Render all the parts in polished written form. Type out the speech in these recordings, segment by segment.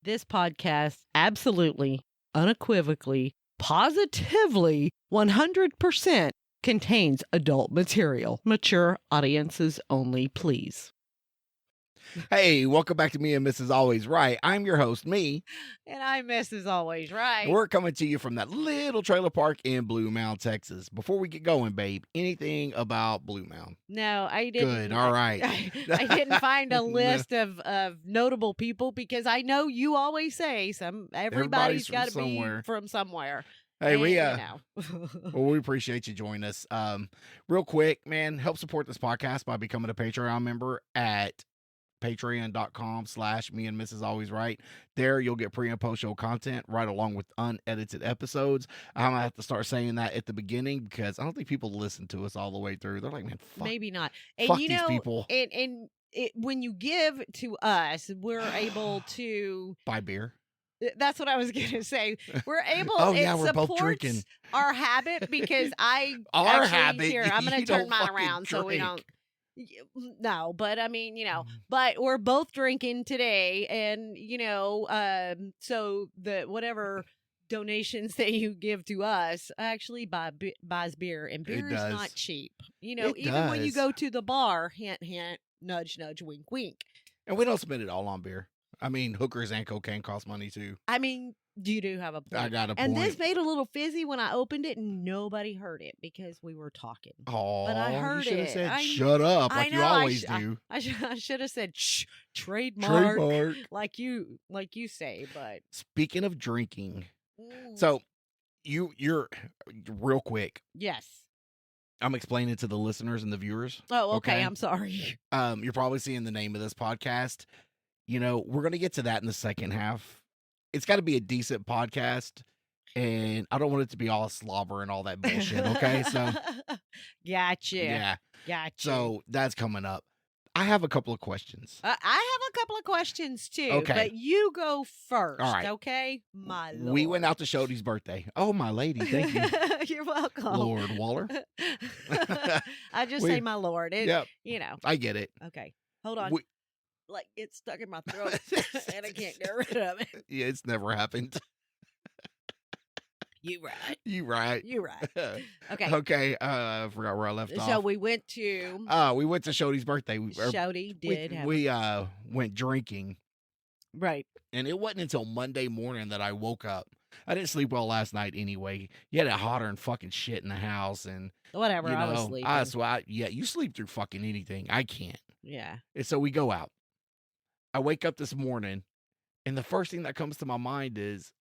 This podcast absolutely, unequivocally, positively, 100% contains adult material. Mature audiences only, please. Hey, welcome back to Me and Mrs. Always Right. I'm your host, me. And I'm Mrs. Always Right. We're coming to you from that little trailer park in Blue Mound, Texas. Before we get going, babe, anything about Blue Mound? No, I didn't. Good, all right. I didn't find a list of notable people because I know you always say everybody's got to be from somewhere. Hey, and, we well, we appreciate you joining us. Real quick, man, help support this podcast by becoming a Patreon member at patreon.com/me and Mrs. Always Right. There you'll get pre and post show content right along with unedited episodes. I'm gonna have to start saying that at the beginning because I don't think people listen to us all the way through. They're like, man, fuck, maybe not. And fuck these people. And when you give to us, we're able to buy beer. That's what I was gonna say. We're able. We're both drinking. Our habit because I'm gonna turn mine around so we don't. No, but I mean, but we're both drinking today, and so the whatever donations that you give to us actually buys beer, and beer is not cheap. Even when you go to the bar, hint, hint, nudge, nudge, wink, wink. And we don't spend it all on beer. I mean, hookers and cocaine cost money too. I mean, you do have a point. I got a point. And this made a little fizzy when I opened it, and nobody heard it because we were talking. Oh, but I heard you should have it. said, "Shut up," like you always do. I should have said, "Shh, trademark," like you say. But speaking of drinking, so you're real quick. Yes. I'm explaining to the listeners and the viewers. Oh, okay. I'm sorry. You're probably seeing the name of this podcast. We're going to get to that in the second half. It's got to be a decent podcast, and I don't want it to be all slobber and all that bullshit, okay? So, gotcha. Yeah. Gotcha. So, that's coming up. I have a couple of questions. I have a couple of questions, too. Okay. But you go first, all right. Okay? My lord. We went out to Shody's birthday. Oh, my lady. Thank you. You're welcome. Lord Waller. I just say my lord. I get it. Okay. Hold on. Like it's stuck in my throat and I can't get rid of it. Yeah, it's never happened. You right. You right. Okay. Okay. I forgot where I left off. So we went to Shody's birthday. Shody did. We went drinking. Right. And it wasn't until Monday morning that I woke up. I didn't sleep well last night anyway. You had it hotter and fucking shit in the house and whatever. I was sleeping. You sleep through fucking anything. I can't. Yeah. And so we go out. I wake up this morning, and the first thing that comes to my mind is,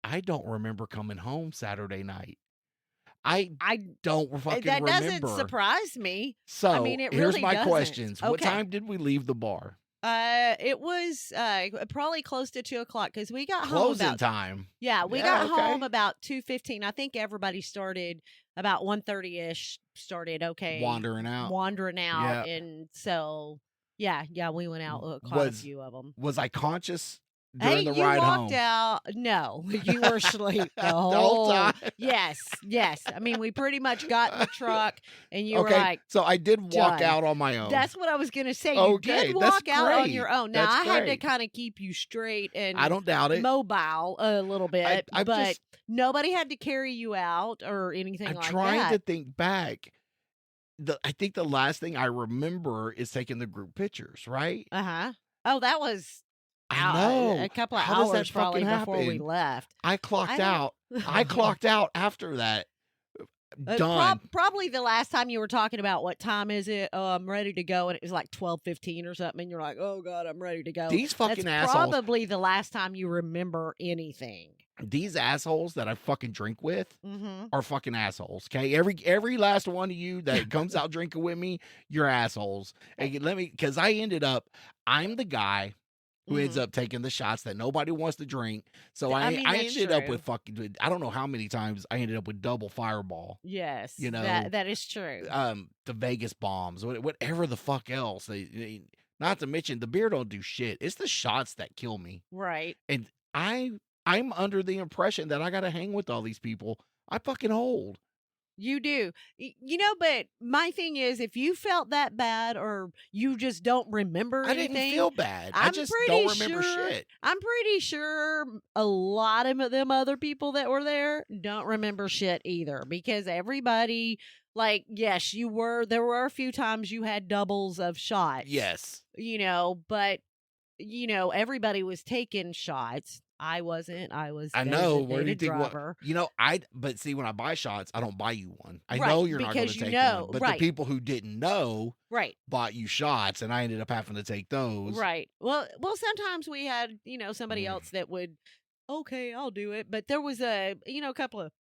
I don't remember coming home Saturday night. I don't fucking remember. That doesn't surprise me. So, I mean, it here's really my doesn't. questions. Okay. What time did we leave the bar? It was probably close to 2:00 because we got Closing home about time. Yeah, we got home about 2:15. I think everybody started about 1:30ish. Started wandering out, and so yeah, we went out quite a few of them. Was I conscious during the you ride walked home? out. No, you were asleep the whole time. Yes. I mean, we pretty much got in the truck, and you were like, so I did walk done. out on my own. That's what I was gonna say. You Okay, did walk that's out on great. your own. Now That's I had to great. kind of keep you straight and I don't doubt it. mobile a little bit, I'm but just- nobody had to carry you out or anything I'm like trying that. to think back. I think the last thing I remember is taking the group pictures, right? Oh, that was I know. a couple of How does that hours probably fucking before we happen? left. I clocked don't- out. I clocked out after that. Done. Probably the last time you were talking about what time is it? Oh, I'm ready to go, and it was like 12:15 or something. And you're like, oh god, I'm ready to go. These fucking That's assholes. probably the last time you remember anything. These assholes that I fucking drink with Mm-hmm. are fucking assholes. Okay, every last one of you that comes out drinking with me, you're assholes. And because I'm the guy who ends up taking the shots that nobody wants to drink. So I that's ended up true. with fucking, I don't know how many times I ended up with double Fireball. Yes, You know, that is true. The Vegas bombs, whatever the fuck else. They not to mention the beer don't do shit. It's the shots that kill me. Right. And I'm under the impression that I got to hang with all these people. I fucking hold. You do. But my thing is, if you felt that bad or you just don't remember I anything. I didn't feel bad. I just don't remember shit. I'm pretty sure a lot of them other people that were there don't remember shit either, because everybody, like, yes, there were a few times you had doubles of shots. Yes. But, everybody was taking shots. I wasn't. I was. I know. Where do you think? Driver. But see, when I buy shots, I don't buy you one. I right, know you're not going to take one. But right. the people who didn't know, right, bought you shots, and I ended up having to take those. Right. Well. Sometimes we had, somebody else that would. Okay, I'll do it. But there was a couple of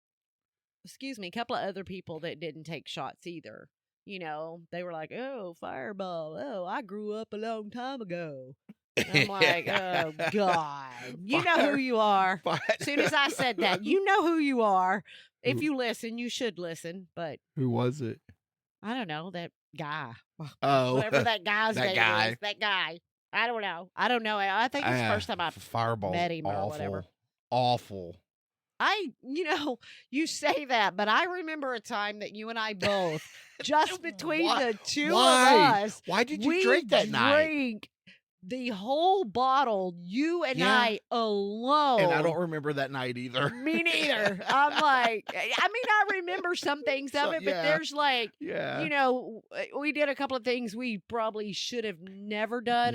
other people that didn't take shots either. They were like, "Oh, Fireball. Oh, I grew up a long time ago." I'm like, oh, God. You know who you are. As soon as I said that, you know who you are. If you listen, you should listen. But who was it? I don't know. That guy. Oh. Whatever that guy's name is. That guy. I don't know. I think it's the first time I met him or whatever. Awful. You say that, but I remember a time that you and I both, just between the two of us. Why did you drink that night? The whole bottle, you and I alone. And I don't remember that night either. Me neither. I'm like, I remember some things of it, but there's like, we did a couple of things we probably should have never done.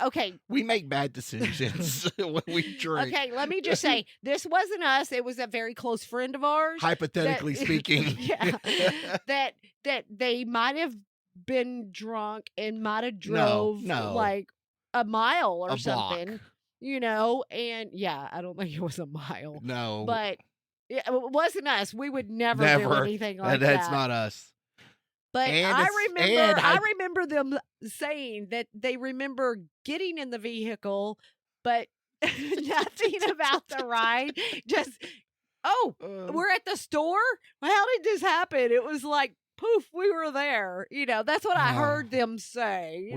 Okay. We make bad decisions when we drink. Okay, let me just say, this wasn't us. It was a very close friend of ours. Hypothetically speaking. That they might have been drunk and might have drove like a mile or something, and I don't think it was a mile. No. But it wasn't us. We would never do anything like that. That's not us. But I remember them saying that they remember getting in the vehicle, but nothing about the ride. Just, we're at the store? How did this happen? It was like, poof, we were there. That's what I heard them say,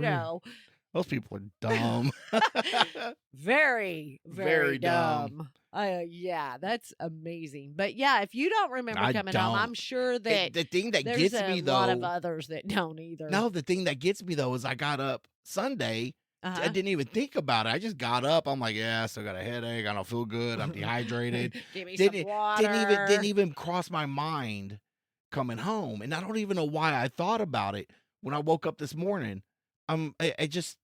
Those people are dumb. Very, very dumb. That's amazing. But if you don't remember coming home, I'm sure that the thing that gets me, though, a lot of others that don't either. No, the thing that gets me, though, is I got up Sunday. I didn't even think about it. I just got up. I'm like, I still got a headache. I don't feel good. I'm dehydrated. Give me some water. Didn't even cross my mind coming home, and I don't even know why I thought about it when I woke up this morning. I just,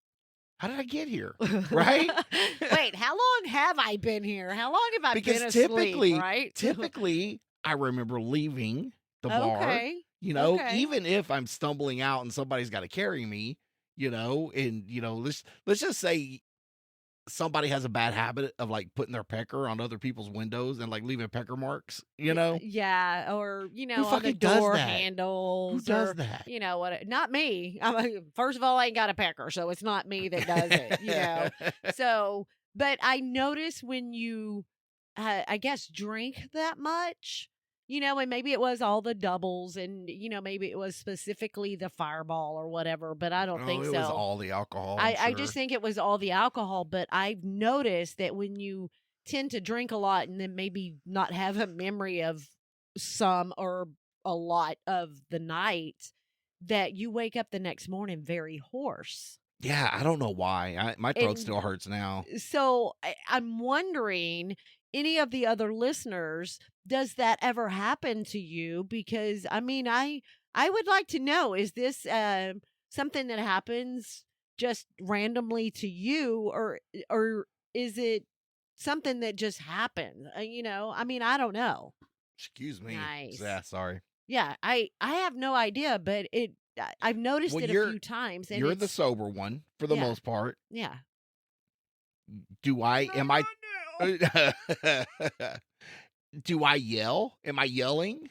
how did I get here? Right? Wait, how long have I been here? How long have I been asleep? Right? Typically, I remember leaving the bar. Even if I'm stumbling out and somebody's got to carry me, let's just say somebody has a bad habit of like putting their pecker on other people's windows and like leaving pecker marks, Yeah, or who on the door handles. Who does that? Not me. First of all, I ain't got a pecker, so it's not me that does it. So, but I notice when you, I guess, drink that much. And maybe it was all the doubles and, maybe it was specifically the Fireball or whatever, but I don't think so. It was all the alcohol. I just think it was all the alcohol, but I've noticed that when you tend to drink a lot and then maybe not have a memory of some or a lot of the night, that you wake up the next morning very hoarse. Yeah, I don't know why. My throat still hurts now. So I'm wondering, any of the other listeners, does that ever happen to you? Because I would like to know, is this something that happens just randomly to you, or is it something that just happened? I don't know. Excuse me. Nice. Yeah, sorry. Yeah, I have no idea, but I've noticed it a few times. And you're the sober one for the most part. Yeah. Do I yell? Am I yelling?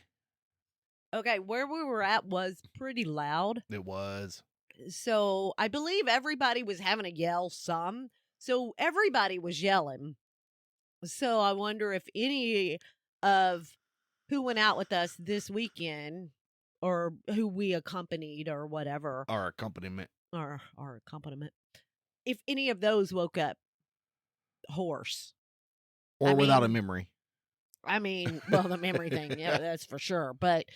Okay, where we were at was pretty loud. It was. So I believe everybody was having to yell some. So everybody was yelling. So I wonder if any of who went out with us this weekend, or who we accompanied or whatever. Our accompaniment. If any of those woke up hoarse. Or without a memory. I mean, well, the memory thing, yeah, that's for sure. But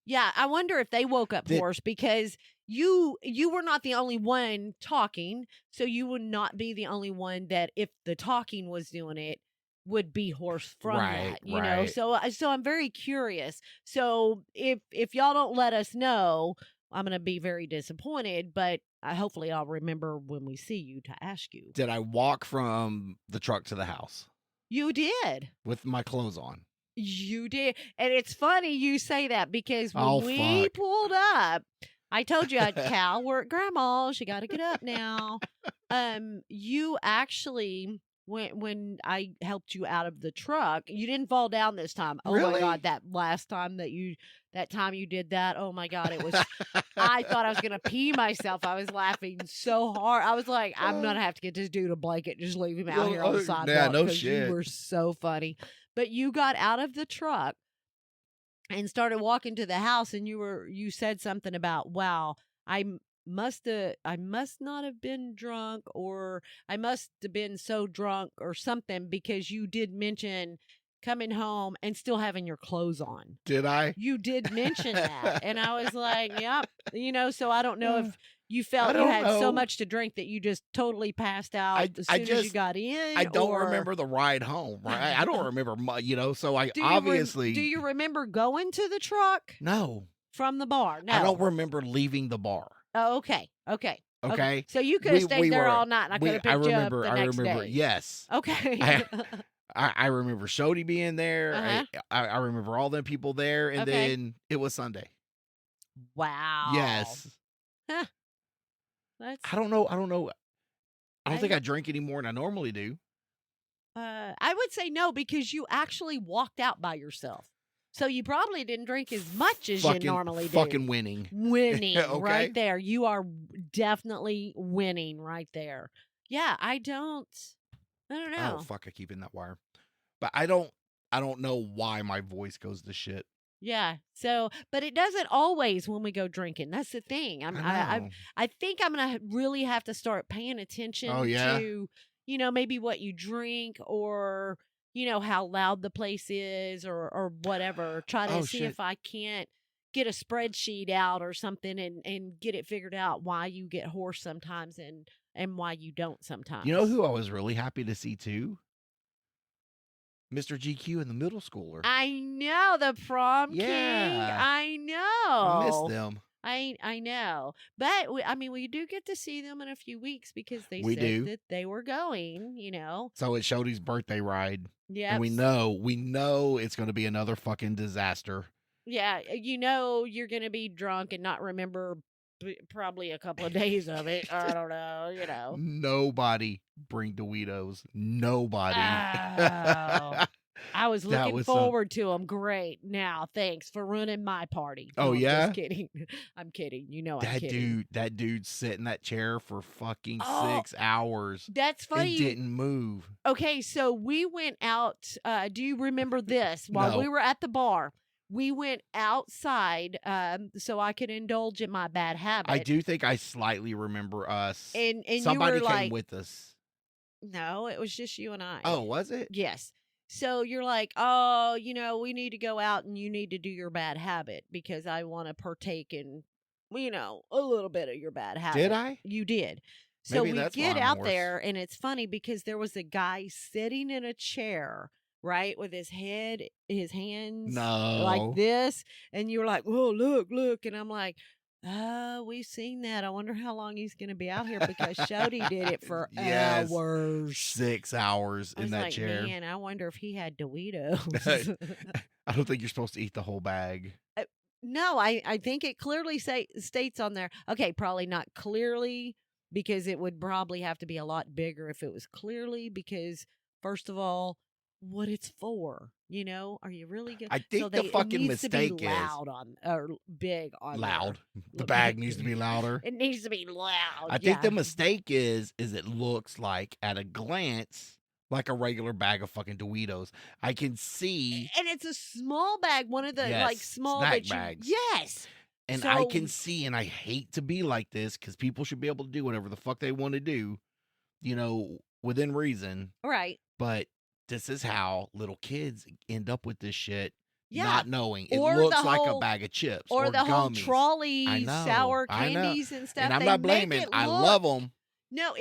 yeah, I wonder if they woke up hoarse because you were not the only one talking, so you would not be the only one that if the talking was doing it would be hoarse from Right, that, you know. right. So I'm very curious. So if y'all don't let us know, I'm gonna be very disappointed. But hopefully I'll remember when we see you to ask you. Did I walk from the truck to the house You did. with my clothes on? You did. And it's funny you say that because when Oh, we fuck. pulled up, I told you, Cal, we're at grandma's. You got to get up now. You actually, when I helped you out of the truck, you didn't fall down this time. Oh my Really? God, that last time that time you did that, oh my God, it was, I thought I was going to pee myself. I was laughing so hard. I was like, I'm going to have to get this dude a blanket. Just leave him out here on the sidewalk. Yeah, no 'cause shit. You were so funny. But you got out of the truck and started walking to the house, and you said something about, wow, I must not have been drunk, or I must have been so drunk or something, because you did mention coming home and still having your clothes on. Did I? You did mention that. And I was like, yep. So I don't know if you felt you had so much to drink that you just totally passed out as soon as you got in. I don't remember the ride home, right? I don't remember, so I obviously. Do you remember going to the truck? No. From the bar? No. I don't remember leaving the bar. Oh, okay. Okay. So you could have stayed there all night and I could have picked you up the next day. Yes. Okay. I remember Shody being there. Uh-huh. I remember all them people there, and then it was Sunday. Wow. Yes. Huh. I don't know. I don't think I drink any more than I normally do. I would say no, because you actually walked out by yourself. So you probably didn't drink as much as you normally do. Fucking winning. Winning okay. Right there. You are definitely winning right there. Yeah, I don't know. Oh, fuck, I keep in that wire. But I don't know why my voice goes to shit. Yeah. So, but it doesn't always when we go drinking. That's the thing. I think I'm going to really have to start paying attention to, maybe what you drink, or, how loud the place is, or whatever. Try to see if I can't get a spreadsheet out or something and get it figured out why you get hoarse sometimes and why you don't sometimes. You know who I was really happy to see too? Mr. GQ and the middle schooler. I know, the prom king. I know. I miss them. I know. But we do get to see them in a few weeks because they said that they were going, So it's Shody's birthday ride. Yeah. And we know it's going to be another fucking disaster. Yeah, you're going to be drunk and not remember probably a couple of days of it. I don't know, Nobody bring Doritos. Nobody. Oh, I was looking forward to them. Great. Now, thanks for ruining my party. Oh, yeah? Just kidding. I'm kidding. I'm kidding. That dude sat in that chair for fucking 6 hours. That's funny. He didn't move. Okay, so we went out. Do you remember this? While we were at the bar, we went outside so I could indulge in my bad habit. I do think I slightly remember us. And somebody you were came with us. No, it was just you and I. Oh, was it? Yes. So you're like, oh, we need to go out and you need to do your bad habit because I want to partake in, a little bit of your bad habit. Did I? You did. So Maybe we get out there, and it's funny because there was a guy sitting in a chair, right, with his hands like this, and you're like, "Whoa, look!" And I'm like, we've seen that. I wonder how long he's going to be out here because Shody did it for hours, 6 hours in that chair. Man, I wonder if he had Doritos. I don't think you're supposed to eat the whole bag. No, I think it clearly states on there. Okay, probably not clearly, because it would probably have to be a lot bigger if it was clearly, because first of all, what it's for, are you really good? I think the fucking mistake is loud or big on loud. The bag needs to be louder. It needs to be loud. I think the mistake is it looks like at a glance like a regular bag of fucking Doritos. I can see, and it's a small bag, one of the small snack bags. Yes. And so, I can see, and I hate to be like this because people should be able to do whatever the fuck they want to do, within reason. Right. But this is how little kids end up with this shit. Yeah. Not knowing. It Or looks the like a whole- bag of chips Or the whole gummies. trolley know, sour I know. candies and stuff. And I'm They not make blaming. it I look- love them. No,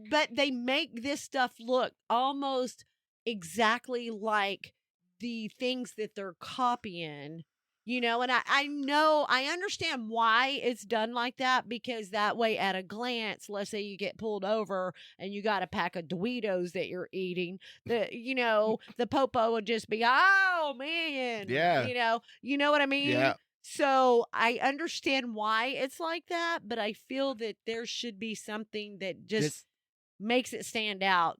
but they make this stuff look almost exactly like the things that they're copying, you know, and I understand why it's done like that, because that way at a glance, let's say you get pulled over and you got a pack of Doritos that you're eating, the popo would just be, oh man. Yeah. You know what I mean? Yeah. So I understand why it's like that, but I feel that there should be something that just makes it stand out.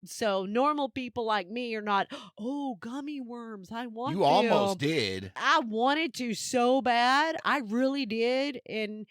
So normal people like me are not, oh, gummy worms, I want You them. almost did. I wanted to so bad. I really did. And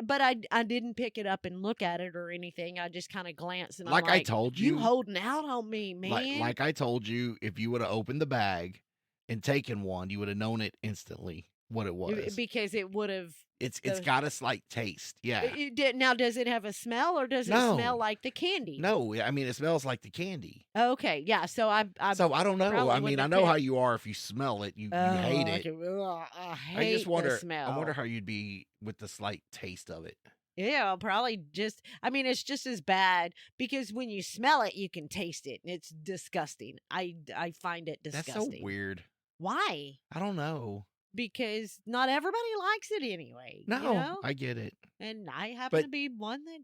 but I didn't pick it up and look at it or anything. I just kind of glanced and Like I'm I told you. You holding out on me, man. Like I told you, if you would have opened the bag and taken one, you would have known it instantly what it was. Because it would have. It's got a slight taste. Yeah. It did. Now, does it have a smell, or does it smell like the candy? No, I mean, it smells like the candy. Okay, yeah. So I don't know. I mean, I know how you are. If you smell it, you hate it. I hate the smell. I wonder how you'd be with the slight taste of it. Yeah, probably just. I mean, it's just as bad, because when you smell it, you can taste it, and it's disgusting. I find it disgusting. That's so weird. Why? I don't know. Because not everybody likes it anyway. No, you know? I get it. And I happen to be one that.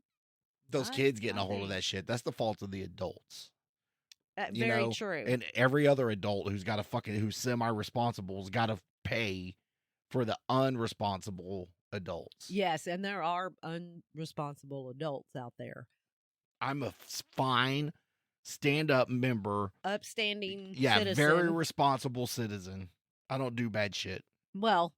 Those kids getting a hold of that shit, that's the fault of the adults. Very true. And every other adult who's semi-responsible has got to pay for the unresponsible adults. Yes, and there are unresponsible adults out there. I'm a fine, stand-up member. Upstanding citizen. Very responsible citizen. I don't do bad shit. Well,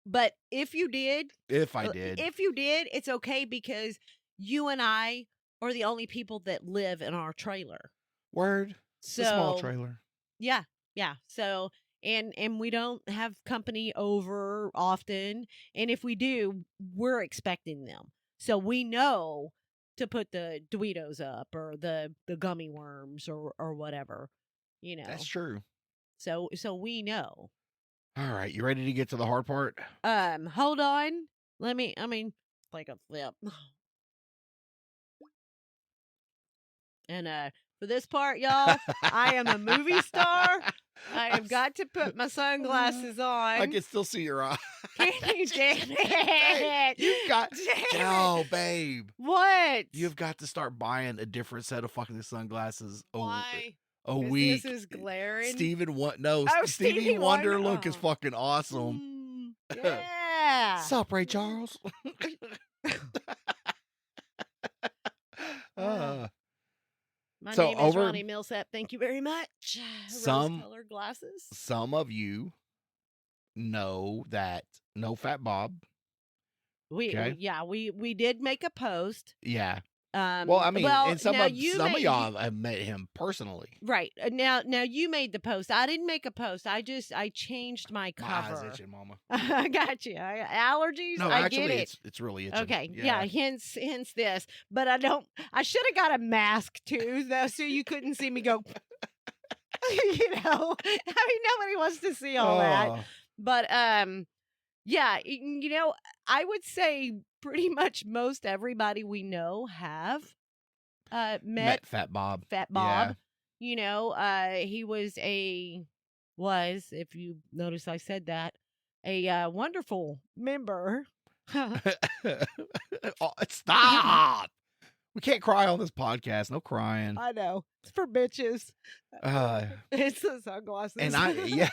but if you did. If I did. If you did, it's okay, because you and I are the only people that live in our trailer. Word. So, it's a small trailer. Yeah. Yeah. So, and we don't have company over often. And if we do, we're expecting them. So we know to put the Doritos up, or the gummy worms, or whatever, That's true. So we know. All right. You ready to get to the hard part? Hold on. Like a flip. And, for this part, y'all, I am a movie star. I have got to put my sunglasses on. I can still see your eyes. Can you, damn it? You've got... Oh, babe. What? You've got to start buying a different set of fucking sunglasses. Why? A week. This is glaring. Stevie Wonder look is fucking awesome. Yeah. Sup, Ray Charles? My name is Ronnie Millsap. Thank you very much. Rose-colored glasses. Some of you know that No Fat Bob. We did make a post. Yeah. And some of y'all have met him personally. Right. Now you made the post. I didn't make a post. I changed my cover. My eyes itching, mama. I got you. Allergies. No, I actually, get it. It's really itching. Okay. Yeah. Hence this. But I should have got a mask too, though, so you couldn't see me go. Nobody wants to see all that. But yeah, I would say pretty much most everybody we know have met Fat Bob. Fat Bob. Yeah. He was, if you notice I said that, a wonderful member. Stop! We can't cry on this podcast. No crying. I know. It's for bitches. It's the sunglasses. And yeah.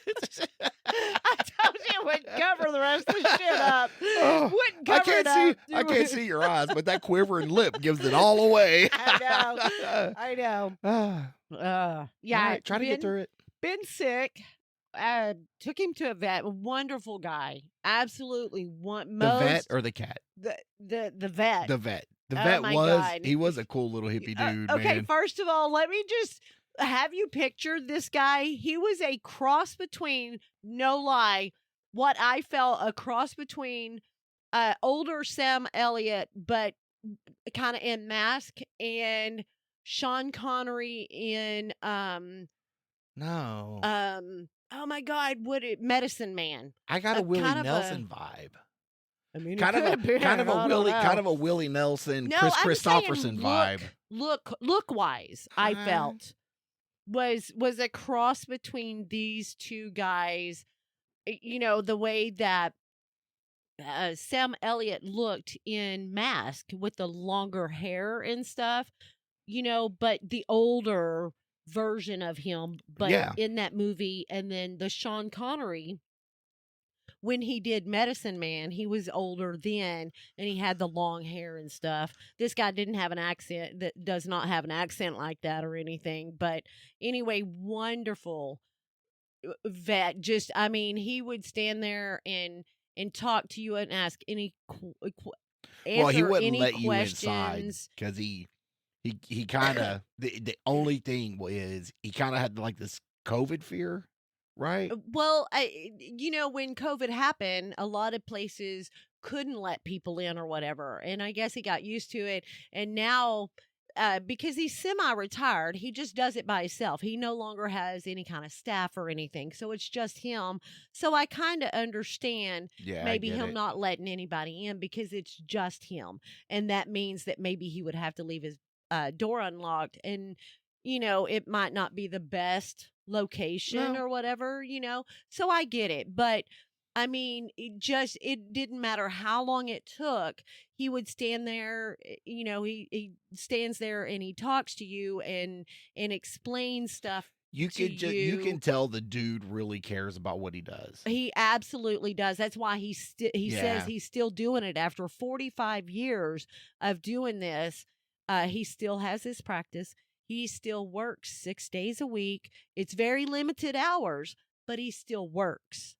I told you it would cover the rest of the shit up. Wouldn't cover it up. I can't see your eyes, but that quivering lip gives it all away. I know. Yeah. Right, try to get through it. Been sick. Took him to a vet. Wonderful guy. Absolutely. The vet or the cat? The vet. The vet. The vet was a cool little hippie dude. Okay, man. First of all, let me just have you picture this guy. He was a cross between, no lie, what I felt a cross between older Sam Elliott, but kind of in mask, and Sean Connery in No. Oh my God, Medicine Man. I got a Willie Nelson vibe. I mean, kind of a Willie Nelson, no, Chris I'm Christopherson vibe. Look wise, I felt was a cross between these two guys. You know, the way that Sam Elliott looked in Mask with the longer hair and stuff, you know, but the older version of him, but in that movie, and then the Sean Connery. When he did Medicine Man, he was older then, and he had the long hair and stuff. This guy didn't have an accent, that does not have an accent like that or anything. But anyway, wonderful vet. Just, I mean, he would stand there and talk to you and ask any well, he wouldn't let you inside because he kind of the only thing is he kind of had like this COVID fear. Right. Well, you know, when COVID happened, a lot of places couldn't let people in or whatever. And I guess he got used to it. And now, because he's semi-retired, he just does it by himself. He no longer has any kind of staff or anything. So it's just him. So I kind of understand maybe him not letting anybody in because it's just him. And that means that maybe he would have to leave his door unlocked. And, you know, it might not be the best location or whatever, you know, so I get it. But I mean, it didn't matter how long it took. He would stand there, you know, he stands there and he talks to you and explains stuff. You can tell the dude really cares about what he does. He absolutely does. That's why he says he's still doing it after 45 years of doing this. He still has his practice. He still works 6 days a week. It's very limited hours, but he still works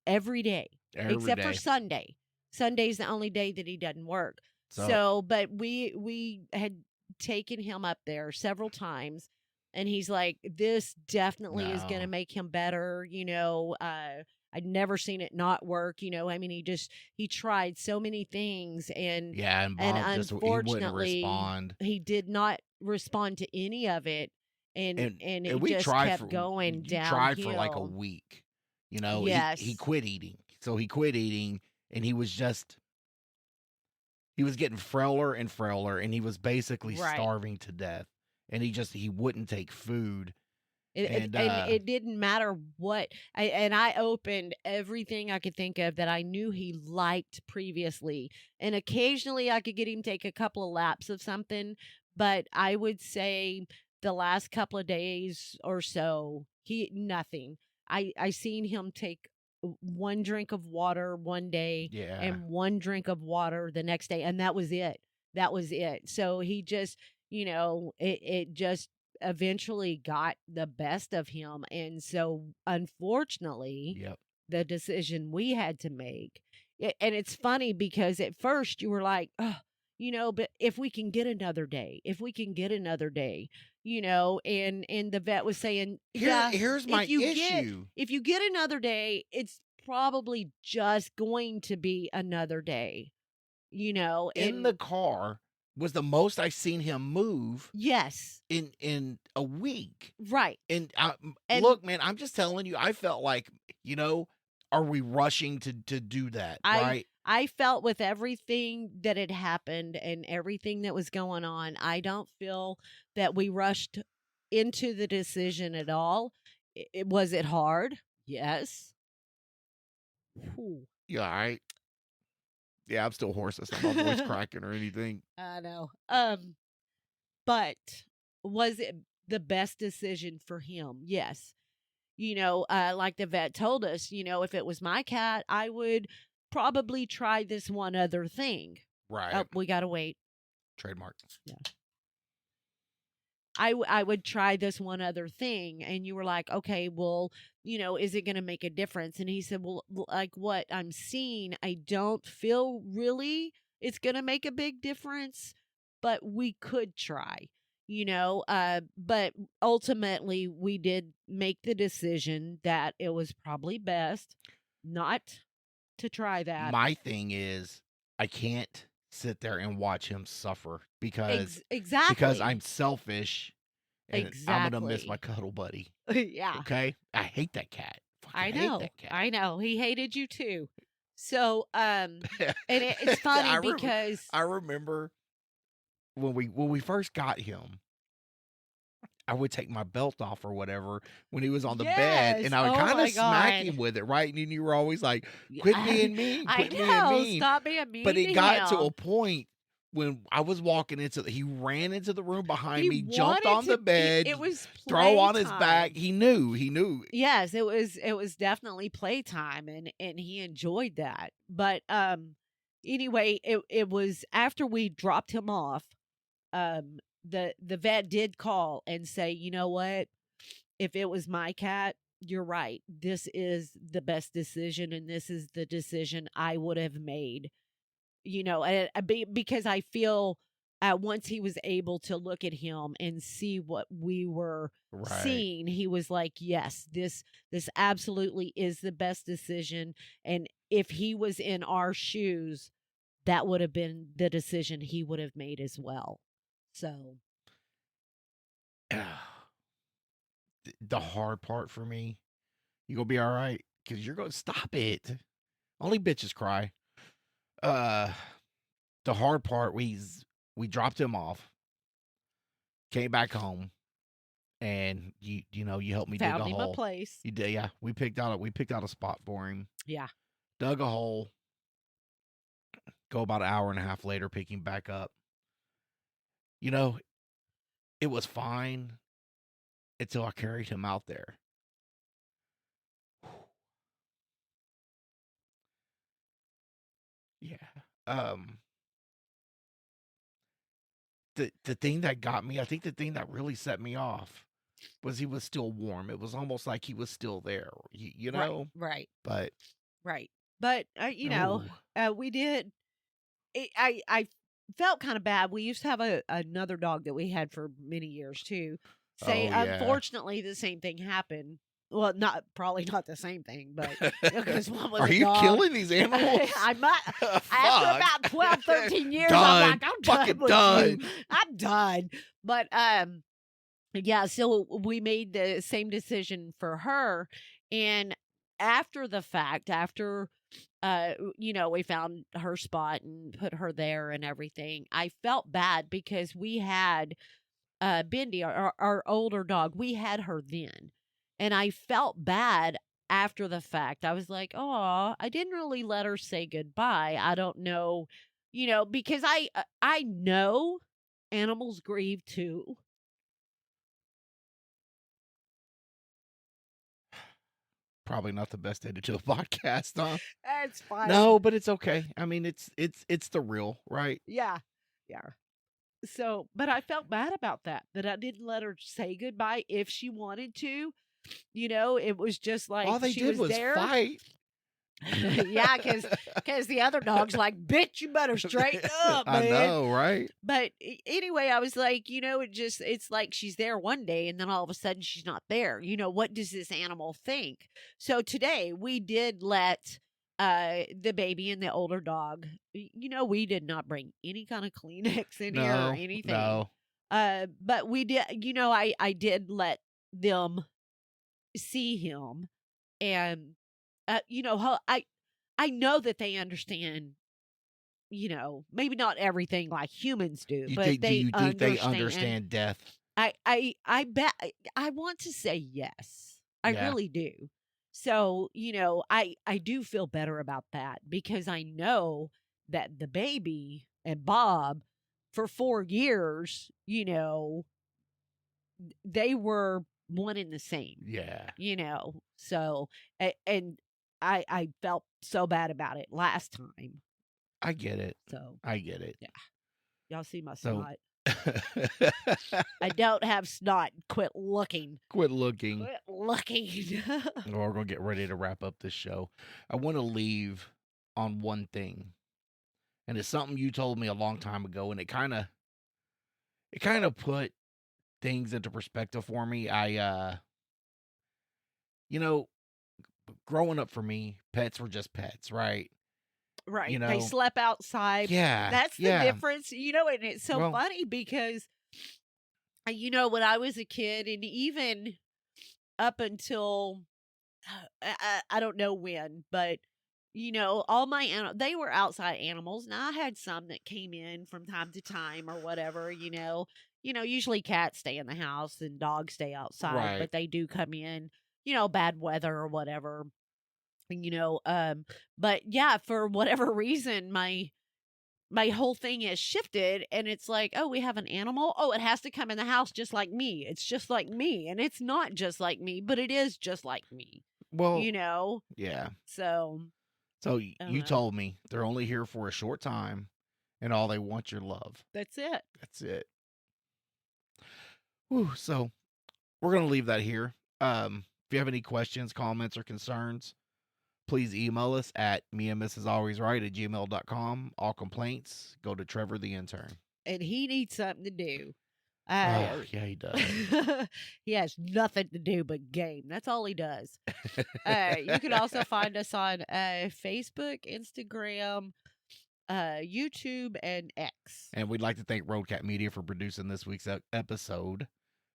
every day, except for Sunday. Sunday's the only day that he doesn't work. So but we had taken him up there several times, and he's like, this definitely is going to make him better. You know, I'd never seen it not work. You know, I mean, he tried so many things, and Bob unfortunately, he did not respond to any of it, and it just kept going downhill. Tried for like a week. You know, he quit eating. So he quit eating, and he was getting frailer and frailer, and he was basically starving to death. And he wouldn't take food. And it didn't matter what. I opened everything I could think of that I knew he liked previously. And occasionally I could get him to take a couple of laps of something. But I would say the last couple of days or so, nothing. I seen him take one drink of water one day and one drink of water the next day. And that was it. So he just, you know, it just eventually got the best of him. And so unfortunately, the decision we had to make, and it's funny because at first you were like, oh, you know, but if we can get another day, you know, and the vet was saying, here's my issue. If you get another day, it's probably just going to be another day, you know. In the car was the most I've seen him move. Yes. In a week. Right. And look, man, I'm just telling you, I felt like, you know, are we rushing to do that? Right. I felt with everything that had happened and everything that was going on, I don't feel that we rushed into the decision at all. Was it hard? Yes. Whew. Yeah, all right. Yeah, I'm still hoarse. It's not my voice cracking or anything. I know. But was it the best decision for him? Yes. You know, like the vet told us, you know, if it was my cat, I would probably try this one other thing. Right. Oh, we got to wait. Trademark. Yeah. I would try this one other thing. And you were like, okay, well, you know, is it going to make a difference? And he said, well, like what I'm seeing, I don't feel really it's going to make a big difference, but we could try, you know, but ultimately we did make the decision that it was probably best not to try that. My thing is, I can't sit there and watch him suffer because Exactly. I'm selfish and I'm gonna miss my cuddle buddy. Yeah. Okay, I hate that cat. I Fucking know. hate that cat. I know. He hated you too. So, and it's funny because I remember when we first got him, I would take my belt off or whatever when he was on the bed, and I would kind of smack him with it, right? And you were always like, "Quit being mean, quit being mean." Stop being mean. But it got to a point when I was walking he ran into the room behind me, jumped on the bed, it was throw on his back. He knew. Yes, it was definitely playtime, and he enjoyed that. But anyway, it was after we dropped him off. The vet did call and say, you know what? If it was my cat, you're right. This is the best decision, and this is the decision I would have made. You know, because I feel once he was able to look at him and see what we were seeing, he was like, yes, this absolutely is the best decision. And if he was in our shoes, that would have been the decision he would have made as well. So the hard part for me, you gonna be all right because you're gonna stop it. Only bitches cry. The hard part, we dropped him off, came back home, and you helped me dig a hole. Found him a place. You did, yeah. We picked out a spot for him. Yeah. Dug a hole. Go about an hour and a half later, pick him back up. You know, it was fine until I carried him out there. Yeah. The thing that got me, I think the thing that really set me off was he was still warm. It was almost like he was still there, you know? Right. But you know, we did. I felt kind of bad. We used to have another dog that we had for many years too. Unfortunately, the same thing happened. Well, probably not the same thing, but because one was Are you killing these animals? I might. After about 12, 13 years, done. I'm like, I'm fucking done. I'm done. But yeah. So we made the same decision for her, and after the fact, we found her spot and put her there and everything, I felt bad because we had Bindi, our older dog. We had her then. And I felt bad after the fact. I was like, oh, I didn't really let her say goodbye. I don't know, because I know animals grieve too. Probably not the best way to do a podcast, huh? That's fine. No, but it's okay. I mean, it's the real, right? Yeah. So, but I felt bad about that I didn't let her say goodbye if she wanted to. It was just like all they did was there. Fight. Yeah, because the other dog's like, bitch, you better straighten up, man. I know, right? But anyway, I was like, it's like she's there one day and then all of a sudden she's not there. What does this animal think? So today we did let the baby and the older dog, we did not bring any kind of Kleenex in here or anything. No. But we did, I did let them see him, and I know that they understand, maybe not everything like humans do, do you think they understand death? I bet. I want to say yes. I really do. So, I do feel better about that because I know that the baby and Bob for 4 years, they were one and the same. Yeah. So, and I felt so bad about it last time. I get it. So I get it. Yeah. Y'all see my snot. I don't have snot. Quit looking. Quit looking. We're going to get ready to wrap up this show. I want to leave on one thing. And it's something you told me a long time ago, and it kind of put things into perspective for me. Growing up for me, pets were just pets, right? Right. You They know, slept outside. yeah, That's the yeah. difference, and it's so Well, funny because, when I was a kid and even up until I don't know when, but all my they were outside animals. Now I had some that came in from time to time or whatever. Usually cats stay in the house and dogs stay outside, right. but they do come in. Bad weather or whatever. But yeah, for whatever reason, my whole thing has shifted and it's like, oh, we have an animal. Oh, it has to come in the house just like me. It's just like me. And it's not just like me, but it is just like me. Well, Yeah. So you told me they're only here for a short time and all they want your love. That's it. That's it. Whew, so we're going to leave that here. If you have any questions, comments, or concerns, please email us at meandmrsalwaysright@gmail.com. All complaints go to Trevor the intern. And he needs something to do. Yeah, he does. He has nothing to do but game. That's all he does. You can also find us on Facebook, Instagram, YouTube, and X. And we'd like to thank Roadcat Media for producing this week's episode.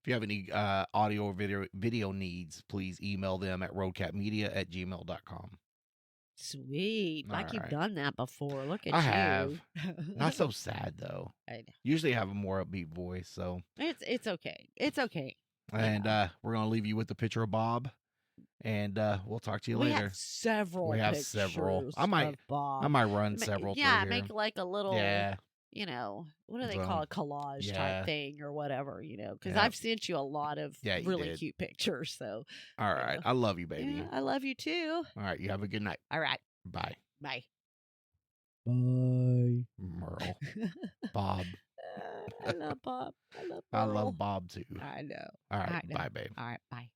If you have any audio or video needs, please email them at roadcatmedia@gmail.com. Sweet. Like you've done that before. Look at I you. have. Not so sad, though. I know. Usually have a more upbeat voice, so. It's okay. It's okay. And we're going to leave you with the picture of Bob. And we'll talk to you later. We have several. I might run several. Yeah, make like a little. Yeah. What do they call a collage type thing or whatever, because I've sent you a lot of really cute pictures. So, all right. I love you, baby. Yeah, I love you too. All right. You have a good night. All right. Bye. Bye. Bye. Merle. Bob. I love Bob. I love Merle. I love Bob too. I know. All right. Bye, babe. All right. Bye.